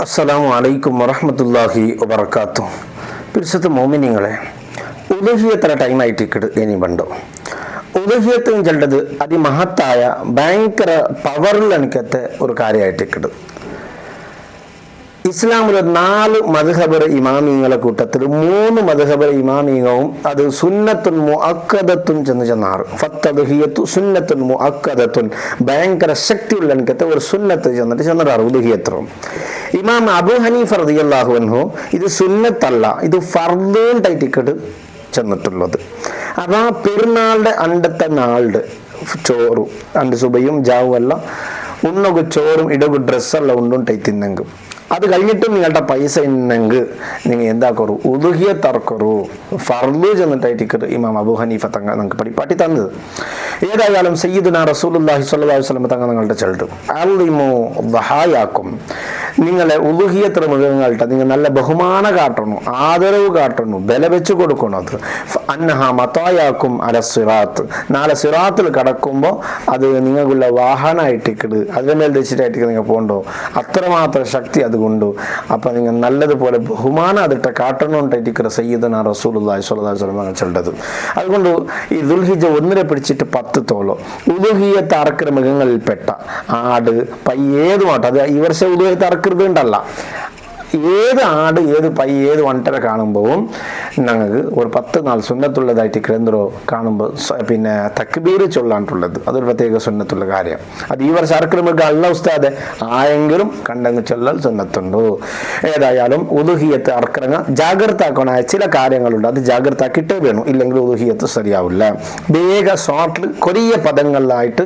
അസ്സലാമു അലൈക്കും വറഹ്മത്തുള്ളാഹി വബറകാതുഹു. പിരിശുദ്ധ മോമിനിങ്ങളെ, ഉലഹിയത്ര ടൈമായിട്ടിക്കട് ഇനി ബണ്ടു. ഉലഹിയത്ത് ചെല്ലത് അതിമഹത്തായ ഭയങ്കര പവറിലണിക്കത്തെ ഒരു കാര്യമായിട്ടിക്കട്. ഇസ്ലാമിലെ 4 മദ്ഹബ് ഇമാമിങ്ങളെ കൂട്ടത്തിൽ 3 മദ്ഹബ് ഇമാമിയവും അത് സുന്നത്തുൻ മുഅക്കദത്തുൻ ചെന്നാറ്. ഫത്തദ്ഹിയത്തു സുന്നത്തുൻ മുഅക്കദത്തുൻ, ഭയങ്കര ശക്തിയുള്ള എനിക്കത്തെ ഒരു സുന്നത്ത് ചെന്നിട്ട് ഉലഹിയത്തും. ഇമാം അബൂ ഹനീഫ റളിയല്ലാഹു അൻഹു ഇത് സുന്നത്തല്ല, ഇത് ഫർദായിട്ടിക്കട് ചെന്നിട്ടുള്ളത്. അപ്പൊ പെരുന്നാളുടെ അണ്ടത്തെ നാളുടെ ചോറും അണ്ട് സുബയും ജാവും എല്ലാം ഉണ്ണൊക്കെ ചോറും ഇടകു ഡ്രസ്സെല്ലാം ഉണ്ടുണ്ടായി തിന്നെങ്കിൽ അത് കഴിഞ്ഞിട്ടും നിങ്ങളുടെ പൈസ ഉണ്ടെങ്കിൽ നിങ്ങൾ എന്താക്കറു ഉദുഹിയത്തറക്കറു ഫർദ് ചെന്നിട്ടായിട്ട് ഇമാം അബൂ ഹനീഫ തങ്ങ നിങ്ങൾക്ക് പഠിപ്പാട്ടി തന്നത്. ഏതായാലും സയ്യിദുനാ റസൂലുള്ളാഹി സ്വല്ലല്ലാഹു അലൈഹി വസല്ലം തങ്ങൾ നിങ്ങളുടെ ചെല്ലും അൽദിമു ദഹായാക്കും, നിങ്ങളെ ഉദുഹിയത്ര മൃഗങ്ങളുടെ നിങ്ങൾ നല്ല ബഹുമാന കാട്ടണം, ആദരവ് കാട്ടണം, ബല വെച്ച് കൊടുക്കണം. അത് അന്നഹ മതായാക്കും അല സിറാത്ത്, നാളെ സിറാത്തിൽ കടക്കുമ്പോൾ അത് നിങ്ങൾക്കുള്ള വാഹനമായിട്ടിക്കട് അതിൻ്റെ മേൽ വെച്ചിട്ടായിട്ട് നിങ്ങൾ പോകണ്ടോ, അത്രമാത്രം ശക്തി അത് കൊണ്ടു. അപ്പൊ നിങ്ങൾ നല്ലതുപോലെ ബഹുമാനം അതിട്ട് കാട്ടണോണ്ടായിരിക്കും സയ്യിദുനാ റസൂലുള്ളാഹി സ്വല്ലല്ലാഹു അലൈഹി വസല്ലം ചെല്ലത്. അതുകൊണ്ട് ഈ ദുൽഹിജ്ജ 1 പിടിച്ചിട്ട് 10 തോളം ഉദുഹിയത്ത് അറക്കുന്ന മൃഗങ്ങളിൽപ്പെട്ട ആട് പൈ ഏതുമാട്ടോ, അത് ഈ വർഷം ഉദുഹിയത്ത് അറക്കരുത് ഉണ്ടല്ല, ഏത് ആട് ഏത് പൈ ഏത് വണ്ടര കാണുമ്പോഴും ഞങ്ങൾക്ക് ഒരു 10 നാൾ സുന്നത്തുള്ളതായിട്ട് കിടന്നോ കാണുമ്പോൾ പിന്നെ തക്ബീർ ചൊല്ലാണ്ടുള്ളത് അതൊരു പ്രത്യേക സുന്നത്തുള്ള കാര്യം. അത് ഈ വർഷം അറക്കലുമ്പോൾ അല്ല ഉസ്താദെ ആയെങ്കിലും കണ്ടങ്ങ് ചൊല്ലൽ സുന്നത്തുണ്ടോ. ഏതായാലും ഉദുഹിയത്ത് അറക്കറങ്ങ ജാഗ്രതാക്കണ ചില കാര്യങ്ങളുണ്ട്, അത് ജാഗ്രത ആക്കിയിട്ടേ വേണം, ഇല്ലെങ്കിൽ ഉദുഹിയത്ത് ശരിയാവില്ല. വേഗ ഷോർട്ടിൽ കൊറിയ പദങ്ങളിലായിട്ട്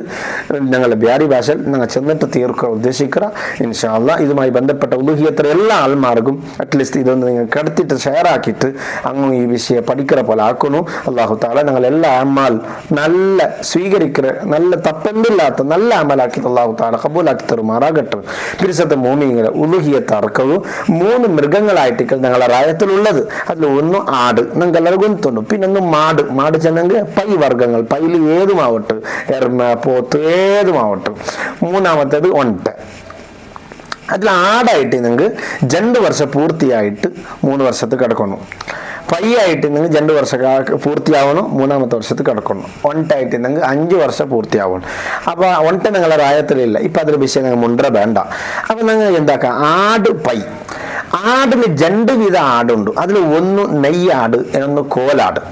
ഞങ്ങളുടെ ബ്യാരി ഭാഷയിൽ ഞങ്ങൾ ചെന്നിട്ട് തീർക്കുക ഉദ്ദേശിക്കുക. ഇൻഷാ അല്ലാഹ് ഇതുമായി ബന്ധപ്പെട്ട ഉദുഹിയത്ത് എല്ലാ ആൾമാർക്കും അറ്റ്ലീസ്റ്റ് ഇതൊന്ന് നിങ്ങൾ കടത്തിയിട്ട് ഷെയർ ആക്കിയിട്ട് അങ്ങ് ഈ വിഷയം പഠിக்கிற പോലെ ആക്കുന്നു. അല്ലാഹു തആല ഞങ്ങൾ എല്ലാ അമാൽ നല്ല സ്വീകരിക്കുന്ന നല്ല തപ്പന്തില്ലാത്ത നല്ല അമലാക്കി അല്ലാഹു തആല കബൂലാക്കി തരുമാറാകട്ടെ. പിരിസത്തെ മോമിനിങ്ങളെ ഉലുഹിയത്ത് അറക്കവും 3 മൃഗങ്ങളായിട്ട് ഞങ്ങളെ റായത്തിലുള്ളത്. അതിൽ ഒന്ന് ആട്, നിങ്ങൾക്ക് എല്ലാവർക്കും തോന്നും. പിന്നെ ഒന്ന് മാട് ചെന്നെങ്കിൽ പൈ വർഗ്ഗങ്ങൾ, പൈയിൽ ഏതുമാവട്ടെ, എർമ പോത്ത് ഏതുമാവട്ടെ. മൂന്നാമത്തേത് ഒണ്ട. അതിൽ ആടായിട്ട് നിങ്ങൾക്ക് 2 വർഷം പൂർത്തിയായിട്ട് 3 വർഷത്ത് കിടക്കണം. പയ്യായിട്ട് നിങ്ങൾ 2 വർഷം പൂർത്തിയാവണം, 3ാമത്തെ വർഷത്ത് കിടക്കണം. ഒണ്ടായിട്ട് നിങ്ങൾ 5 വർഷം പൂർത്തിയാവണം. അപ്പൊ ഒണ്ട നിങ്ങളെ റായത്തിലില്ല, ഇപ്പൊ അതിൽ വിഷയം നിങ്ങൾ മുണ്ടര വേണ്ട. അപ്പൊ നിങ്ങൾ എന്താക്കാം, ആട് പൈ. ആടിന് 2 വിധ ആടുണ്ട്. അതിൽ ഒന്ന് നെയ്യാട്, ഒന്ന് കോലാട്.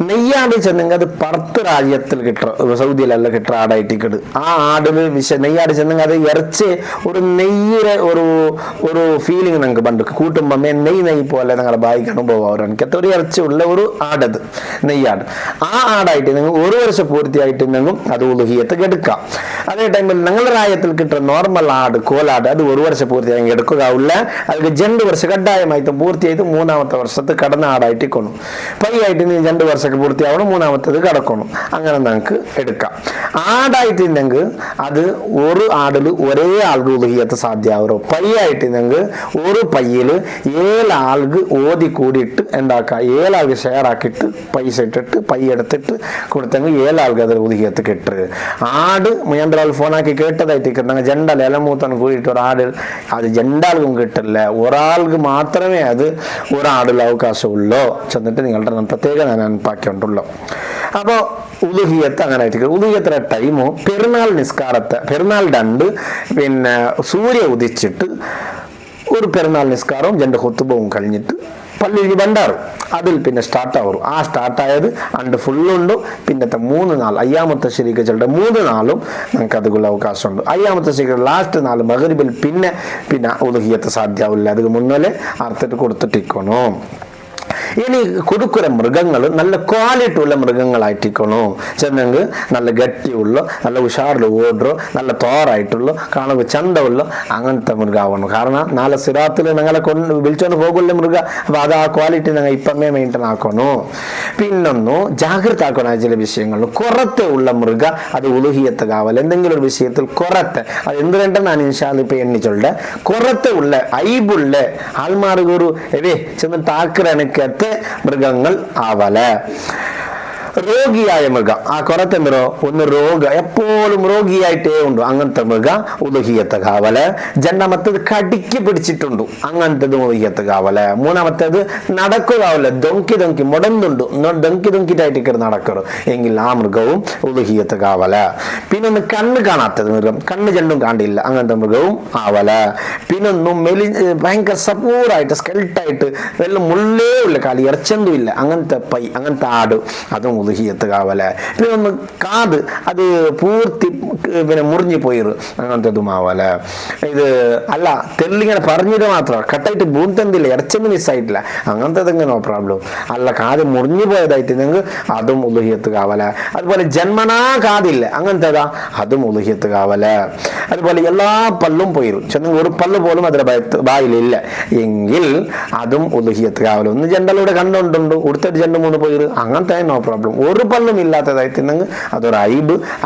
നെയ്യാട് ചെന്നെങ്കിൽ അത് 10 രാജ്യത്തിൽ കിട്ടുക, സൗദിയിലല്ല കിട്ടുക ആടായിട്ടിക്കട്. ആ ആടിന് നെയ്യാട് ചെന്നെങ്കിൽ അത് ഇറച്ചി ഒരു നെയ്യുടെ ഒരു ഫീലിംഗ് നിങ്ങൾക്ക് പണ്ട് കൂട്ടുമ്പോ നെയ്യ് പോലെ നിങ്ങളുടെ ബായിക്ക് അനുഭവം എനിക്കത്തെ ഒരു ഇറച്ചി ഉള്ള ഒരു ആടത് നെയ്യാട്. ആ ആടായിട്ട് നിങ്ങൾ 1 വർഷം പൂർത്തിയായിട്ടുണ്ടെങ്കിൽ അത് ഉലുഹിയത്ത് എടുക്കാം. അതേ ടൈമിൽ നിങ്ങളുടെ രാജ്യത്തിൽ കിട്ടുന്ന നോർമൽ ആട് കോലാട് അത് 1 വർഷം പൂർത്തിയായി എടുക്കുകയില്ല. അതിൽ 2 വർഷം കഡായമായിട്ട് പൂർത്തിയായിട്ട് 3ാമത്തെ വർഷത്ത് കടന്ന ആടായിട്ട് കൊണ്ടു. പയ്യായിട്ട് നീ 2 വർഷം പൂർത്തിയാവണം, 3ാമത്തേത് കിടക്കണം. അങ്ങനെ നമുക്ക് എടുക്കാം. ആടായിട്ടുണ്ടെങ്കിൽ അത് ഒരു ആടിൽ ഒരേ ആൾക്ക് ഉലുഹിയത്ത് സാധ്യമാവോ. പയ്യായിട്ടുണ്ടെങ്കിൽ ഒരു പയ്യിൽ 7 ആൾക്ക് ഓതി കൂടിയിട്ട് ഉണ്ടാക്കാം. 7 ആൾക്ക് ഷെയർ ആക്കിയിട്ട് പൈസ ഇട്ടിട്ട് പയ്യെടുത്തിട്ട് കൊടുത്തെങ്കിൽ 7 ആൾക്ക് അത് ഉലുഹിയത്ത് കിട്ടുക. ആട് 3 ആൾ ഫോണാക്കി കേട്ടതായിട്ട് കിട്ടുന്ന 2 ഇലമൂത്താണ് കൂടിയിട്ട് ഒരു ആട് അത് 2 ആൾക്കും കിട്ടില്ല, ഒരാൾക്ക് മാത്രമേ അത് ഒരാടിൽ അവകാശമുള്ളൂ ചെന്നിട്ട് നിങ്ങളുടെ പ്രത്യേക ഞാൻ പാക്കിയുണ്ടല്ലോ. അപ്പോൾ ഉലുഹിയത്ത് അങ്ങനെ ആയിരിക്കും. ഉലുഹിയത്തിൻ്റെ ടൈമോ പെരുന്നാൾ നിസ്കാരത്തെ പെരുന്നാൾ 2 പിന്നെ സൂര്യ ഉദിച്ചിട്ട് ഒരു പെരുന്നാൾ നിസ്കാരവും 2 ഹുത്തുബവും കഴിഞ്ഞിട്ട് പള്ളിയിൽ ബണ്ടാറും അതിൽ പിന്നെ സ്റ്റാർട്ടാവും. ആ സ്റ്റാർട്ടായത് അണ്ട് ഫുള്ളുണ്ട്. പിന്നത്തെ 3 നാൾ അയ്യാമത്തെ ശരിക്ക് ചെല്ലുന്ന 3 നാളും നമുക്ക് അതുള്ള അവകാശമുണ്ട്. അയ്യാമത്തെ ശരിക്ക് ലാസ്റ്റ് 4 മഗ്രിബിൽ പിന്നെ ഉലുഹിയത്ത് സാധ്യമാവില്ല. അത് മുന്നേ അർത്ഥത്തിൽ കൊടുത്തിട്ടിരിക്കണോ. ഇനി കൊടുക്കുന്ന മൃഗങ്ങൾ നല്ല ക്വാളിറ്റി ഉള്ള മൃഗങ്ങളായിട്ടിരിക്കണോ ചെന്നെങ്കിൽ നല്ല ഗട്ടിയുള്ള നല്ല ഉഷാറിൽ ഓർഡറോ നല്ല തോറായിട്ടുള്ള കാണുക ചന്തമുള്ള അങ്ങനത്തെ മൃഗമാവണം. കാരണം നാളെ സിറാത്തിൽ ഞങ്ങളെ വിളിച്ചോണ്ട് പോകുള്ള മൃഗ. അപ്പൊ അത് ആ ക്വാളിറ്റി ഞങ്ങൾ ഇപ്പമേ മെയിൻറ്റെയിൻ ആക്കണോ. പിന്നൊന്നു ജാഗ്രത ആക്കണ ചില വിഷയങ്ങളും കുറത്തെ ഉള്ള മൃഗ അത് ഉലുഹിയത്ത് കാവൽ എന്തെങ്കിലും ഒരു വിഷയത്തിൽ കുറത്തെ അത് എന്തുകൊണ്ടെന്ന് ഞാൻ ഇൻഷാല് ഇപ്പൊ എണ്ണിച്ചോളുടെ കുറത്തെ ഉള്ള ഐബുള്ള ആൾമാർക്ക് ഒരു ചെന്നിട്ട് ആക്കിറനക്കത്തെ മൃഗങ്ങൾ ആവല. രോഗിയായ മൃഗം ആ കുറത്തെ എന്തോ ഒന്ന് എപ്പോഴും രോഗിയായിട്ടേ ഉണ്ട് അങ്ങനത്തെ മൃഗ ഉദുഹിയത്ത് കാവല്. രണ്ടാമത്തേത് കടിക്ക് പിടിച്ചിട്ടുണ്ട് അങ്ങനത്തേത് ഉദുഹിയത്ത് കാവല്. മൂന്നാമത്തേത് നടക്കുകയാവല്ല ദൊങ്കി മുടന്നുണ്ട് ദൊങ്കിട്ടായിട്ട് നടക്കറു എങ്കിൽ ആ മൃഗവും ഉദുഹിയത്ത് കാവല്. പിന്നൊന്ന് കണ്ണ് കാണാത്തത് മൃഗം, കണ്ണ് രണ്ടും കാണില്ല അങ്ങനത്തെ മൃഗവും ആവല്. പിന്നൊന്നും ഭയങ്കര സപ്പോറായിട്ട് സ്കെൽട്ടായിട്ട് വെള്ളം മുള്ളേ ഉള്ള കാലി ഇറച്ചെന്തും ഇല്ല അങ്ങനത്തെ ആട് അതും ഉദുഹിയത്ത് കാവല്. പിന്നെ ഒന്ന് കാത് അത് പൂർത്തി മുറിഞ്ഞു പോയിരു അങ്ങനത്തതും ആവല്. ഇത് അല്ല തെല്ലിങ്ങനെ പറഞ്ഞിട്ട് മാത്രം കട്ടായിട്ട് ബൂന്തെന്തില്ല ഇറച്ചെന്ന് മിസ്സായിട്ടില്ല അങ്ങനത്തെ നോ പ്രോബ്ലം. അല്ല കാത് മുറിഞ്ഞു പോയതായിട്ട് നിങ്ങൾ അതും ഉദുഹിയത്ത് കാവല്. അതുപോലെ ജന്മനാ കാതില്ല അങ്ങനത്തേതാ അതും ഉദുഹിയത്ത് കാവല്. അതുപോലെ എല്ലാ പല്ലും പോയിരും ചെന്നെങ്കിൽ ഒരു പല്ല് പോലും അതിന്റെ ബായിലില്ല എങ്കിൽ അതും ഉദുഹിയത്ത് കാവല്. ഒന്ന് ജണ്ടലൂടെ കണ്ടുണ്ടുണ്ട് ഉടുത്തിട്ട് 2-3 പോയിര് അങ്ങനത്തെ നോ പ്രോബ്ലം. ഒരു പല്ലും ഇല്ലാത്തതായിട്ടുണ്ടെങ്കിൽ അതൊരു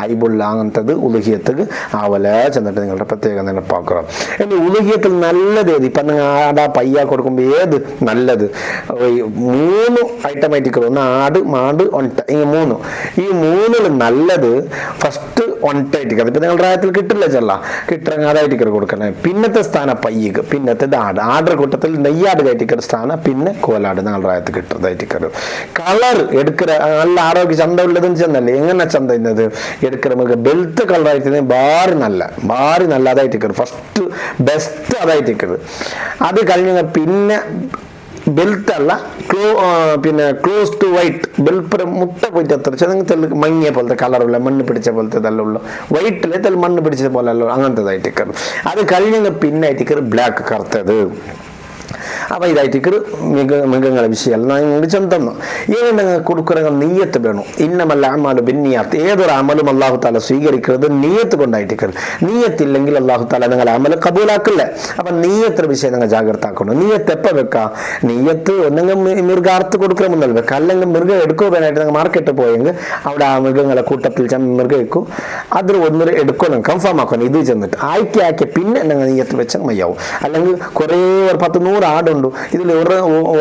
ഐബുള്ള അങ്ങനത്തത് ഉദുഹിയത്തുക്ക് ആവല് ചെന്നിട്ട് നിങ്ങളുടെ പ്രത്യേകം നിലപ്പാക്കണം. എന്റെ ഉദുഹിയത്തിൽ നല്ലത് ഏത് ഇപ്പൊ നിങ്ങൾ ആടാ പയ്യ കൊടുക്കുമ്പോ ഏത് നല്ലത്? 3 ഐറ്റം ആയിട്ട് ഒന്ന് ആട് മാട് ഒണ്ട ഈ 3 ഈ 3 നല്ലത് ഫസ്റ്റ് ഒണ്ടായിട്ട് ഇപ്പൊ നിങ്ങളുടെ പ്രായത്തിൽ കിട്ടില്ല ചെല്ല കിട്ടങ്ങാതായിട്ട് കൊടുക്കണേ. പിന്നത്തെ സ്ഥാനം പയ്യക്ക്, പിന്നത്തേത് ആടുടെ കൂട്ടത്തിൽ നെയ്യാട് കയറ്റിക്കൊരു സ്ഥാനം, പിന്നെ കോലാട് നിങ്ങളുടെ പ്രായത്തിൽ കിട്ടുന്നതായിട്ട് കളർ എടുക്കുന്ന നല്ല ആരോഗ്യ ചന്ത ഉള്ളതെന്ന് ചെന്നല്ലേ എങ്ങനെ ചന്ത ഇന്നത് എടുക്കുന്ന നമുക്ക് ബെൽറ്റ് കളറായിട്ട് ഭാരി നല്ല അതായിട്ട് ഫസ്റ്റ് ബെസ്റ്റ് അതായിട്ട് അത് കഴിഞ്ഞ പിന്നെ ബെൽറ്റ് അല്ല പിന്നെ ക്ലോസ് ടു വൈറ്റ് ബെൽപ്പുര മുട്ട പോയിട്ട് എത്ര മങ്ങിയ പോലത്തെ കളറുള്ള മണ്ണ് പിടിച്ച പോലത്തെ ഇതെല്ലാം ഉള്ളു വൈറ്റിലെ മണ്ണ് പിടിച്ച പോലെ അല്ലോ അങ്ങനത്തേതായിട്ട് അത് കഴിഞ്ഞ പിന്നെ ആയിട്ട് ബ്ലാക്ക് കറുത്തത്. അപ്പൊ ഇതായിട്ട് മൃഗങ്ങളെ വിഷയമല്ല നിങ്ങൾക്ക് ചെന്തന്നു ഏതെങ്കിലും കൊടുക്കുന്ന നീയത്ത് വേണം. ഇന്നമല്ല അമാലു ബിന്നിയാത്ത് ഏതൊരു അമലും അള്ളാഹു താല സ്വീകരിക്കുന്നത് നീയത്ത് കൊണ്ടായിട്ട് നീയത്തില്ലെങ്കിൽ അള്ളാഹു താല നിങ്ങൾ അമല് കബൂലാക്കില്ല. അപ്പൊ നീയത്ര വിഷയം നിങ്ങൾ ജാഗ്രത ആക്കണം. നീയത്ത് എപ്പോ വെക്കാം? നീയത്ത് ഒന്നെങ്കിൽ മൃഗാർത്ത് കൊടുക്കണമെന്നല്ല വെക്കാം, അല്ലെങ്കിൽ മൃഗം എടുക്കുവാനായിട്ട് നിങ്ങൾ മാർക്കറ്റിൽ പോയെങ്കിൽ അവിടെ ആ മൃഗങ്ങളെ കൂട്ടത്തിൽ മൃഗം വെക്കും അതിൽ ഒന്നൊരു എടുക്കണം കൺഫേം ആക്കണം. ഇത് ചെന്നിട്ട് ആക്കി പിന്നെ നിങ്ങൾ നീയത്ത് വെച്ചാൽ മയ്യാവും. അല്ലെങ്കിൽ കുറേ 10-100 ആടുണ്ട് ഇതിൽ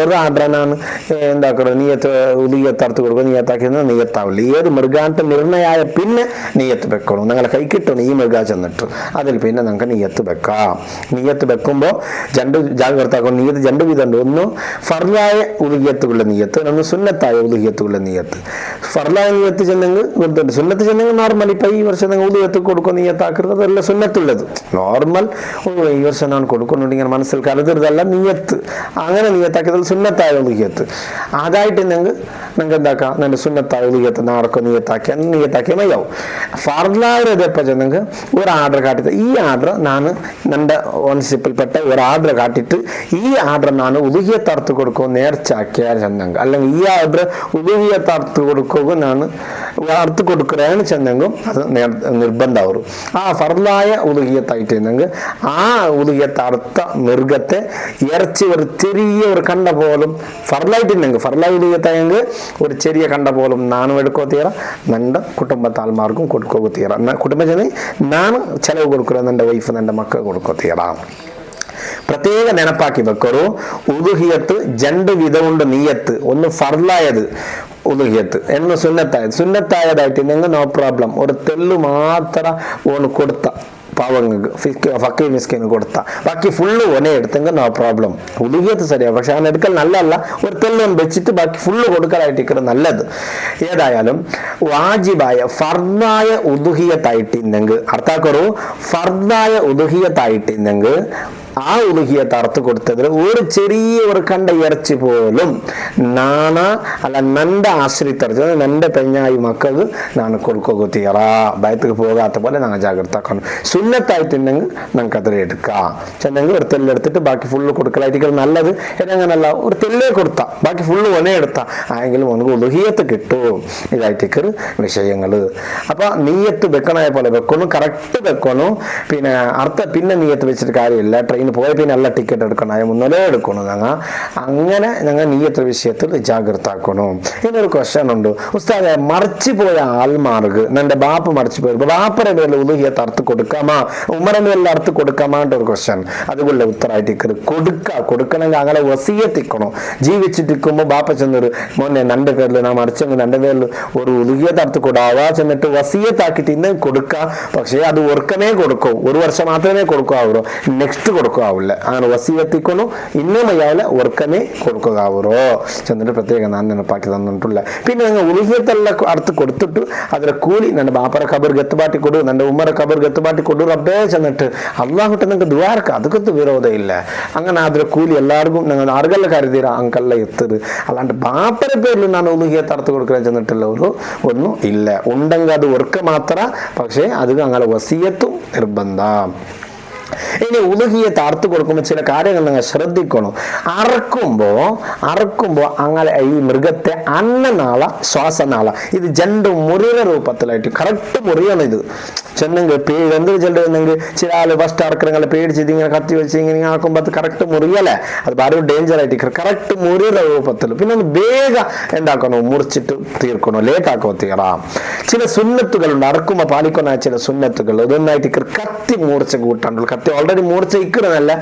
ഒരു ആർഡറാണ് എന്താക്കണം നീയത്ത് നീയത്തറുത്ത് കൊടുക്കുക നീയത്താക്കിയത് നീയത്താവില്ല. ഏത് മൃഗാന്റെ നിർണയായ പിന്നെ നീയത്ത് വെക്കണം. നിങ്ങളെ കൈ കിട്ടണം ഈ മൃഗ ചെന്നിട്ട് അതിൽ പിന്നെ നിങ്ങൾക്ക് നീയത്ത് വെക്കാം. നീയത്ത് വെക്കുമ്പോൾ ജാഗ്രതാക്കണം. നീയത്ത് 2 വിധമുണ്ട്. ഒന്ന് ഫർലായ ഉലുഹിയത്തുള്ള നീയത്ത്, ഒന്ന് സുന്നത്തായ ഉലുഹിയത്തുള്ള നീയത്ത്. ഫർലായ നീയത്ത് ചെന്നെങ്കിൽ കൊടുത്തിട്ട് സുന്നത്ത് ചെന്നെങ്കിൽ നോർമൽ ഇപ്പൊ ഈ വർഷം നിങ്ങൾ ഉലുഹിയത്ത് കൊടുക്കുക നീയത്താക്കരുത് അതല്ല സുന്നത്തുള്ളത്. നോർമൽ ഈ വർഷം ഞാൻ കൊടുക്കുന്നുണ്ടെങ്കിൽ മനസ്സിൽ കരുതരുതല്ല നീയത്ത് അങ്ങനെ നീയത്താക്കിയത് സുന്നത്തായ ഉലുഹിയത്ത്. അതായിട്ട് നിങ്ങൾക്ക് എന്താക്കാം നിന്റെ സുന്നത്തായ ഉലുഹിയത്ത് നാടൊക്കെ നീയത്താക്കിയാൽ മതിയാവും. ഫർലായതെപ്പോ ചെന്നെങ്കിൽ ഒരു ആർഡർ കാട്ടിട്ട് ഈ ആർഡർ ഞാൻ നിന്റെ ഓൺഷിപ്പിൽപ്പെട്ട ഒരു ആർഡർ കാട്ടിട്ട് ഈ ആർഡർ ഞാൻ ഉലുഹിയത്തറുത്ത് കൊടുക്കും നേർച്ചാക്കിയാൽ ചെന്നെങ്കിൽ അല്ലെങ്കിൽ ഈ ആർഡർ ഉലുഹിയത്തറുത്ത് കൊടുക്കുക ഞാൻ അറുത്ത് കൊടുക്കുകയാണ് ചെന്നെങ്കിൽ അത് നിർബന്ധമാവും. ആ ഫർലായ ഉലുഹിയത്തായിട്ടെങ്കിൽ ആ ഉലുഹിയത്തറുത്ത മൃഗത്തെ ഇറച്ചി ഒരു ചെറിയ ഒരു കണ്ട പോലും ഫർലായിട്ടുണ്ടെങ്കിൽ ഫർലായി ഉലുഹിയത്തായെങ്കിൽ ഒരു ചെറിയ കണ്ട പോലും നാനും എടുക്കോ തീറ നിന്റെ കുടുംബത്താൽമാർക്കും കൊടുക്കോ തീറ കുടുംബം ചെന്ന് ഞാൻ ചെലവ് കൊടുക്കുക നിന്റെ വൈഫ് നിന്റെ മക്കൾ കൊടുക്കോ തീറ. പ്രത്യേക നെനപ്പാക്കി വെക്കറു. ഉലുഹിയത്ത് 2 വിധമുണ്ട് നീയത്ത്. ഒന്ന് ഫർലായത് ഉലുഹിയത്ത് എന്ന് സുന്നത്തായതായിട്ട് നിങ്ങൾ നോ പ്രോബ്ലം ഒരു തെല്ലു മാത്രം ഓണ് കൊടുത്ത പാവങ്ങൾക്ക് ഫക്കീർ മിസ്കിന് കൊടുത്ത ബാക്കി ഫുള്ള് ഒനേ എടുത്തെങ്കിൽ നോ പ്രോബ്ലം. ഉലുഹിയത്ത് ശരിയാ, പക്ഷെ അങ്ങനെ എടുക്കൽ നല്ലതല്ല. ഒരു തെല്ലം വെച്ചിട്ട് ബാക്കി ഫുള്ള് കൊടുക്കലായിട്ട് നല്ലത്. ഏതായാലും വാജിബായ ഫർദായ ഉലുഹിയത്തായിട്ടില്ലെങ്കിൽ അർത്ഥാക്കൊരു ഫർദായ ഉലുഹിയത്തായിട്ടില്ലെങ്കിൽ ആ ഉലുഹിയത്ത് അറുത്ത് കൊടുത്തതിൽ ഒരു ചെറിയ ഒരു കണ്ട ഇറച്ചി പോലും നാണ അല്ല നന്റെ ആശ്രിത്തറച്ച് നന്റെ പെഞ്ഞായി മക്കൾക്ക് നാണ് കൊടുക്കുക തീറ ഭയത്തേക്ക് പോകാത്ത പോലെ ഞങ്ങൾ ജാഗ്രത ആക്കണം. സുന്നത്തായിട്ടുണ്ടെങ്കിൽ നമുക്ക് അതിൽ എടുക്കാം. ചെന്നെങ്കിൽ ഒരു തെല്ലെടുത്തിട്ട് ബാക്കി ഫുള്ള് കൊടുക്കലായിരിക്കും നല്ലത്. എന്നങ്ങനല്ല ഒരു തെല്ലേ കൊടുത്താ ബാക്കി ഫുള്ള് ഒനേ എടുത്താ ആയെങ്കിലും നമുക്ക് ഉലുഹിയത്ത് കിട്ടും. ഇതായിട്ടേക്ക് വിഷയങ്ങൾ. അപ്പൊ നീയത്ത് വെക്കണായ പോലെ വെക്കണം, കറക്റ്റ് വെക്കണം. പിന്നെ നീയത്ത് വെച്ചിട്ട് കാര്യമില്ല. ട്രെയിൻ പോയ പിന്നെ എല്ലാ ടിക്കറ്റ് എടുക്കണം, അതിന് മുന്നേ എടുക്കണം. അങ്ങനെ ഞങ്ങൾ നീയത്ര വിഷയത്തിൽ ജാഗ്രത ആക്കണം. ഇന്നൊരു ക്വസ്റ്റ്യൻ ഉണ്ട് ഉസ്താദെ, മറിച്ചു പോയ ആൾമാർക്ക് എൻ്റെ ബാപ്പ മറിച്ചു പോയി ബാപ്പയുടെ പേരിൽ ഉലുഹിയത്ത് അറുത്ത് കൊടുക്കാമാ, ഉമ്മറിന്റെ പേരിൽ അറുത്ത് കൊടുക്കാമാൻ്റെ ഒരു ക്വസ്റ്റ്യൻ. അതുപോലെ ഉത്തരമായിട്ട് കൊടുക്കണമെങ്കിൽ അങ്ങനെ വസിയത്തിക്കണോ. ജീവിച്ചിട്ടിരിക്കുമ്പോൾ ബാപ്പ ചെന്നൊരു മോനെ എൻ്റെ പേരിൽ ഞാൻ മറിച്ചെങ്കിൽ എൻ്റെ പേരിൽ ഒരു ഉലുഹിയത്ത് അറുത്ത് കൊടാവാ ചെന്നിട്ട് വസിയത്താക്കിയിട്ട് ഇന്ന് കൊടുക്കാം. പക്ഷേ അത് ഒർക്കമേ കൊടുക്കൂ, ഒരു വർഷം മാത്രമേ കൊടുക്കാവൂറോ, നെക്സ്റ്റ് കൊടുക്കാവില്ല. അങ്ങനെ വസിയത്തിക്കണോ ಇನ್ನೂ ಮೈಯಾಲ ಒರ್ಕನೇ ಕೊಡ್ಕೋಗಾವರು ಚಂದ್ರ ಪ್ರತ್ಯೇಕ ನಾನು ನೆನಪಾಕಿ ತಂದುಂಟುಲ್ಲ. പിന്നെ ഞങ്ങൾ ഉലുഹിയത്തെല്ലാം അടുത്ത് കൊടുത്തിട്ട് ಅದರ ಕೂಲಿ ನನ್ನ ಬಾಪರ ಕಬರ್ಗೆ ಎತ್ತುಬಾಟಿ ಕೊಡು, ನನ್ನ ಉಮ್ಮರ ಕಬರ್ಗೆ ಎತ್ತುಬಾಟಿ ಕೊಡು ರಬ್ಬೇ ചെന്നിട്ട് അള്ളാഹുട്ട് നിങ്ങൾക്ക് ദ്വാരക്ക അതൊക്കെ വിരോധം ഇല്ല. അങ്ങനെ അതിലെ കൂലി എല്ലാവർക്കും ഞങ്ങൾ ആർക്കെല്ലാം കരുതീരാ അങ്കല്ല എത്തത്. അല്ലാണ്ട് ബാപ്പര പേരിൽ ഞാൻ ഉലുഹിയത്ത് അറുത്ത് കൊടുക്കാൻ ചെന്നിട്ടുള്ള ഒന്നും ഇല്ല. ഉണ്ടെങ്കിൽ അത് ഒർക്ക മാത്ര, പക്ഷേ അത് അങ്ങനെ വസിയത്തും നിർബന്ധം. ഇനി ഉലുഹിയത്ത് അറുത്ത് കൊടുക്കുമ്പോൾ ചില കാര്യങ്ങൾ നിങ്ങൾ ശ്രദ്ധിക്കണം. അറക്കുമ്പോ അങ്ങനെ ഈ മൃഗത്തെ അന്നനാള ശ്വാസനാള ഇത് രണ്ട് മുറിയുടെ രൂപത്തിലായിട്ട് കറക്റ്റ് മുറിയാണ്. ഇത് ചെന്നെങ്കിൽ എന്തൊരു ചെല്ലുന്നെങ്കിൽ ചില ആള് ഫസ്റ്റ് അറക്കണങ്ങളെ പേടിച്ചിട്ട് ഇങ്ങനെ കത്തി വെച്ച് ഇങ്ങനെ ആക്കുമ്പോൾ അത് കറക്റ്റ് മുറിയല്ലേ, അത് വളരെ ഡേഞ്ചർ ആയിട്ട് കറക്റ്റ് മുറിയുടെ രൂപത്തിൽ. പിന്നെ ഒന്ന് വേഗം എന്താക്കണോ, മുറിച്ചിട്ട് തീർക്കണോ, ലേറ്റാക്കോ തീറാം. ചില സുന്നത്തുകളുണ്ട് അറക്കുമ്പോൾ പാലിക്കുന്ന ചില സുന്നത്തുകൾ. ഇതൊന്നായിട്ട് കത്തി മൂർച്ച കൂട്ടാണ്ടുള്ളൂ. കത്തി ഓൾറെഡി മൂർച്ച ഇക്കണമെന്നല്ല,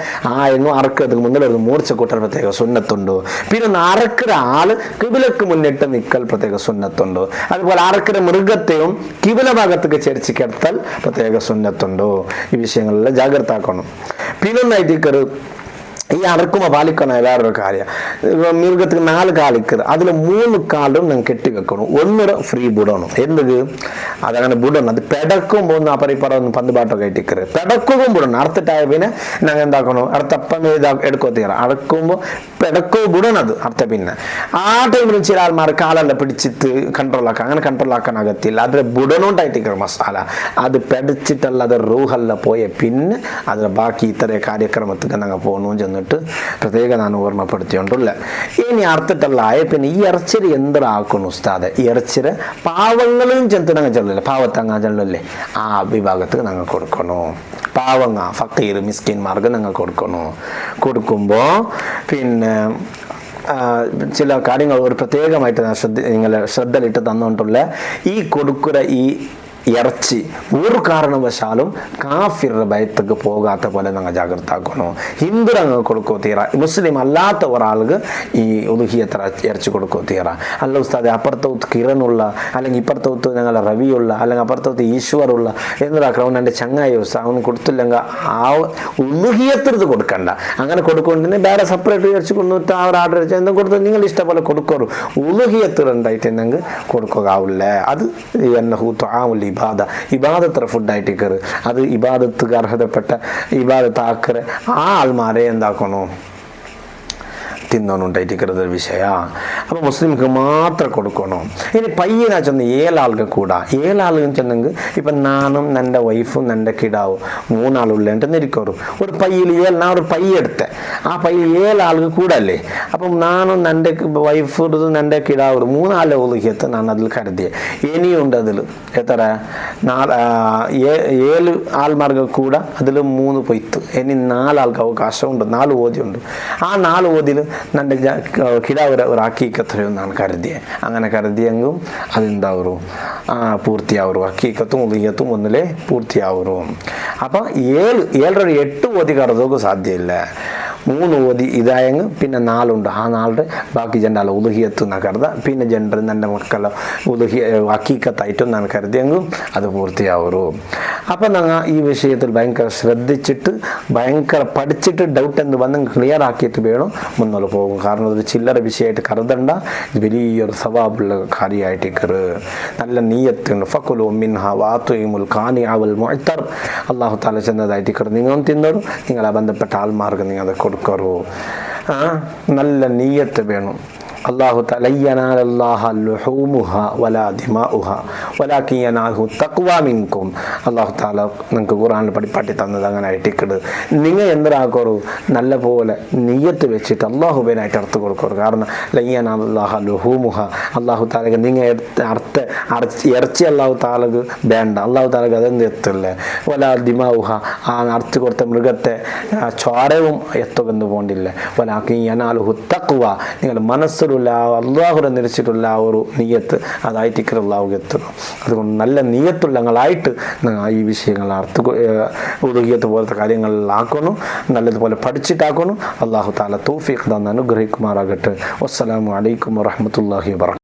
എങ്ങും അറക്കുന്നതിന് മുന്നിലൊരു മൂർച്ച കൂട്ടാൻ പ്രത്യേക സുന്നത്തുണ്ട്. പിന്നെ ഒന്ന് അറക്കുന്ന ആള് കിബിലക്ക് മുന്നിട്ട് നിൽക്കൽ പ്രത്യേക സുന്നത്തുണ്ട്. അതുപോലെ അറക്കുന്ന മൃഗത്തെയും കിബില ഭാഗത്തേക്ക് ചേർച്ച് കിടത്തൽ പ്രത്യേക സുന്നത്തുണ്ടോ. ഈ വിഷയങ്ങളെല്ലാം ജാഗ്രത ആക്കണം. പിന്നെ ഒന്നായിട്ട് ഈ അറക്കുമ്പോൾ പാലിക്കണ വേറൊരു കാര്യം, മൃഗത്തിന് 4 കാലിക്കത് അതിൽ 3 കാലും ഞങ്ങൾ കെട്ടിവെക്കണം. ഒന്നര ഫ്രീ ബുടണം. എന്ത് അതങ്ങനെ ബുടണം. അത് പെടക്കുമ്പോൾ ഒന്ന് അപ്പറിപ്പറന്ന് പന്ത് പാട്ടൊക്കെ ഇട്ടിക്കരുത്. പെടക്കുകയും ബുടണം. അറുത്തിട്ടായ പിന്നെ ഞങ്ങൾ എന്താക്കണോ അടുത്തപ്പം എടുക്കോ തീറ അടക്കുമ്പോൾ പെടക്കോ ബുടണത് അർത്ഥ. പിന്നെ ആ ടൈമിലും ചില ആൾമാർ കാലെല്ലാം പിടിച്ചിട്ട് കൺട്രോൾ അങ്ങനെ കൺട്രോൾ ആക്കാൻ അകത്തില്ല. അതിൽ ബുടണോണ്ടായിട്ടിരിക്കുന്ന മസാല അത് പെടച്ചിട്ടല്ല, അത് റൂഹല്ല പോയ പിന്നെ അതിൽ ബാക്കി ഇത്തരം കാര്യക്രമത്തിൽ ഞങ്ങൾ പോകണമെന്ന് ചെന്നിട്ട് പ്രത്യേക ഞാൻ ഓർമ്മപ്പെടുത്തിയോണ്ടുള്ള. ഇനി അർത്ഥത്തല്ലായ പിന്നെ ഈ ഇറച്ചിരി എന്താക്കണം ഉസ്താദ്, ഈ ഇറച്ചിരി പാവങ്ങളും ചെന്നിട്ട് ചെല്ലില്ല, പാവത്തങ്ങ ചെല്ലല്ലേ ആ വിഭാഗത്തിൽ ഞങ്ങൾ കൊടുക്കണോ. പാവങ്ങ ഫക്കീർ മിസ്കിന്മാർക്ക് ഞങ്ങൾ കൊടുക്കുമ്പോൾ പിന്നെ ചില കാര്യങ്ങൾ ഒരു പ്രത്യേകമായിട്ട് നിങ്ങളെ ശ്രദ്ധയിലിട്ട് തന്നുകൊണ്ടുള്ള ഈ കൊടുക്കുന്ന ഈ ഇറച്ചി ഒരു കാരണവശാലും കാഫിറുടെ ഭയത്തേക്ക് പോകാത്ത പോലെ ഞങ്ങൾ ജാഗ്രത ആക്കണം. ഹിന്ദു ഞങ്ങൾ കൊടുക്കോ തീറ, മുസ്ലിം അല്ലാത്ത ഒരാൾക്ക് ഈ ഉലുഹിയത്ത് ഇറച്ചി കൊടുക്കോ തീറ. അല്ല ഉസ്താദെ അപ്പുറത്തൗത്ത് കിരണുള്ള അല്ലെങ്കിൽ ഇപ്പുറത്തൗത്ത് ഞങ്ങളെ റവിയുള്ള അല്ലെങ്കിൽ അപ്പുറത്തൗത്ത് ഈശ്വറുള്ള എന്നതാക്കണം എൻ്റെ ചങ്ങായി ഉസ്താദ് അവന് കൊടുത്തില്ലെങ്കിൽ ആ ഉലുഹിയത്തിനത് കൊടുക്കണ്ട. അങ്ങനെ കൊടുക്കൊണ്ടിന് വേറെ സെപ്പറേറ്റ് ഇറച്ചി കൊണ്ടുവന്നിട്ട് ആ ഒരു ആർഡർ വെച്ചാൽ എന്തും കൊടുത്ത് നിങ്ങൾ ഇഷ്ടം പോലെ കൊടുക്കൂ. ഉലുഹിയത്തിലുണ്ടായിട്ട് എന്തെങ്കിൽ കൊടുക്കുകയാവില്ല. അത് എന്നെ ഇബാദത്ര ഫുഡായിട്ട് കയറ്, അത് ഇബാദത്ത് അർഹതപ്പെട്ട ഇബാദത്ത് ആക്കറ് ആ ആൾമാരെ എന്താക്കണോ തിന്നോണ്ടായിട്ടിരിക്കുന്നത് വിഷയ. അപ്പൊ മുസ്ലിംക്ക് മാത്രം കൊടുക്കണോ. ഇനി പയ്യനാ ചെന്ന് 7 ആൾക്ക് കൂടാ. 7 ആളുകൾ ചെന്നെങ്കിൽ ഇപ്പൊ ഞാനും എൻ്റെ വൈഫും എൻ്റെ കിടാവും 3 ആളുള്ളെന്നിരിക്കും. ഒരു പയ്യിൽ ഞാൻ ഒരു പയ്യെടുത്ത് ആ പയ്യിൽ 7 ആൾക്ക് കൂടല്ലേ. അപ്പം ഞാനും എൻ്റെ വൈഫ് എൻ്റെ കിടാവ് 3 ആളുടെ ഉലുഹിയത്ത് ഞാൻ അതിൽ കരുതിയ. ഇനിയുണ്ട് അതിൽ എത്ര 7 ആൾമാർക്ക് കൂടെ അതിൽ 3 പൊയ്ത്ത്. ഇനി 4 ആൾക്ക് അവകാശമുണ്ട്, 4 ഓതിയുണ്ട്. ആ 4 ഓതിൽ ನನ್ನ ಕಿಡಾವರ ഒരു അക്കീക്കത്ത് എന്നാണ് കരുതിയത്. അങ്ങനെ കരുതിയെങ്കിലും അതെന്താവും പൂർത്തിയാവും. അക്കീക്കത്തും ഉലുഹിയത്തും ഒന്നിലെ പൂർത്തിയാവും. അപ്പം 7 8 ഓതി കരുതൊക്കെ സാധ്യമില്ല. 3 ഓതി ഇതായെങ്കിൽ പിന്നെ 4 ഉണ്ട്. ആ 4 ബാക്കി ജെണ്ടാല ഉലുഹിയത്ത് എന്നാ കരുത. പിന്നെ ജെണ്ടർ എൻ്റെ മക്കളെ അക്കീക്കത്തായിട്ടും ഞാൻ കരുതിയെങ്കിലും അത് പൂർത്തിയാവും. അപ്പം ഞങ്ങൾ ഈ വിഷയത്തിൽ ഭയങ്കര ശ്രദ്ധിച്ചിട്ട് ഭയങ്കര പഠിച്ചിട്ട് ഡൗട്ട് എന്ന് വന്ന് ക്ലിയർ ആക്കിയിട്ട് വേണം മുന്നോട്ട് പോകും. കാരണം ഒരു ചില്ലറ വിഷയമായിട്ട് കരുതണ്ട, ഇത് വലിയൊരു സവാബുള്ള കാര്യമായിട്ട് കയറ്. നല്ല നീയത്തുണ്ട്. ഫക്കുലു മിൻഹ വാത്തുൽ ഖാനി അവൽ മുഅ്തർ അല്ലാഹു തആല ചെന്നതായിട്ട് കയറ്. നിങ്ങളും തിന്നോളൂ, നിങ്ങളെ ബന്ധപ്പെട്ട ആൾമാർക്ക് നിങ്ങൾ അത് കൊടുക്കറൂ. നല്ല നീയത്ത് വേണം. അല്ലാഹു തആല യനാലല്ലാഹ ലുഹൂമുഹ വലാ ദിമാഉഹ വലാകിൻ യനാഹു തഖ്വാ മിൻകും. അല്ലാഹു തആല നിങ്ങൾക്ക് ഖുർആനിൽ പഠിപ്പാട്ടി തന്നത് അങ്ങനെ ആയിട്ടിക്കട് നിങ്ങൾ എന്തരാക്കോറു നല്ല പോലെ നിയ്യത്ത് വെച്ചിട്ട് അല്ലാഹുവിനായിട്ട് അർത്ഥം കൊടുക്കോറു. കാരണം ലയ്യനാലല്ലാഹ ലുഹൂമുഹ അല്ലാഹു തആലക്ക് നിങ്ങൾ ഇറച്ചി അല്ലാഹു തആലക്ക് വേണ്ട, അല്ലാഹു തആലക്ക് അതെന്ത് എത്തില്ലേ. വലാ ദിമാഉഹ ആ അർത്ഥം കൊടുത്ത മൃഗത്തെ ചോരവും എത്തുമെന്ന് പോണ്ടില്ല. വലാകിൻ യനാലുഹു തഖ്വ നിങ്ങൾ മനസ്സിലുള്ള അല്ലാഹുവിനെ നിരച്ചിട്ടുള്ള ആ ഒരു നിയ്യത്ത് അതായിട്ട് അല്ലാഹു എത്തുന്നു. അതുകൊണ്ട് നല്ല നിയ്യത്തുള്ളങ്ങളായിട്ട് ഈ വിഷയങ്ങൾ ഉദുഹിയത്ത് പോലത്തെ കാര്യങ്ങളിലാക്കണം, നല്ലതുപോലെ പഠിച്ചിട്ടാക്കണം. അല്ലാഹു തആല തൗഫീഖ് തന്ന് അനുഗ്രഹിക്കുമാറാകട്ടെ. വസ്സലാമു അലൈക്കും വറഹ്മത്തുള്ളാഹി വബറകാതുഹു.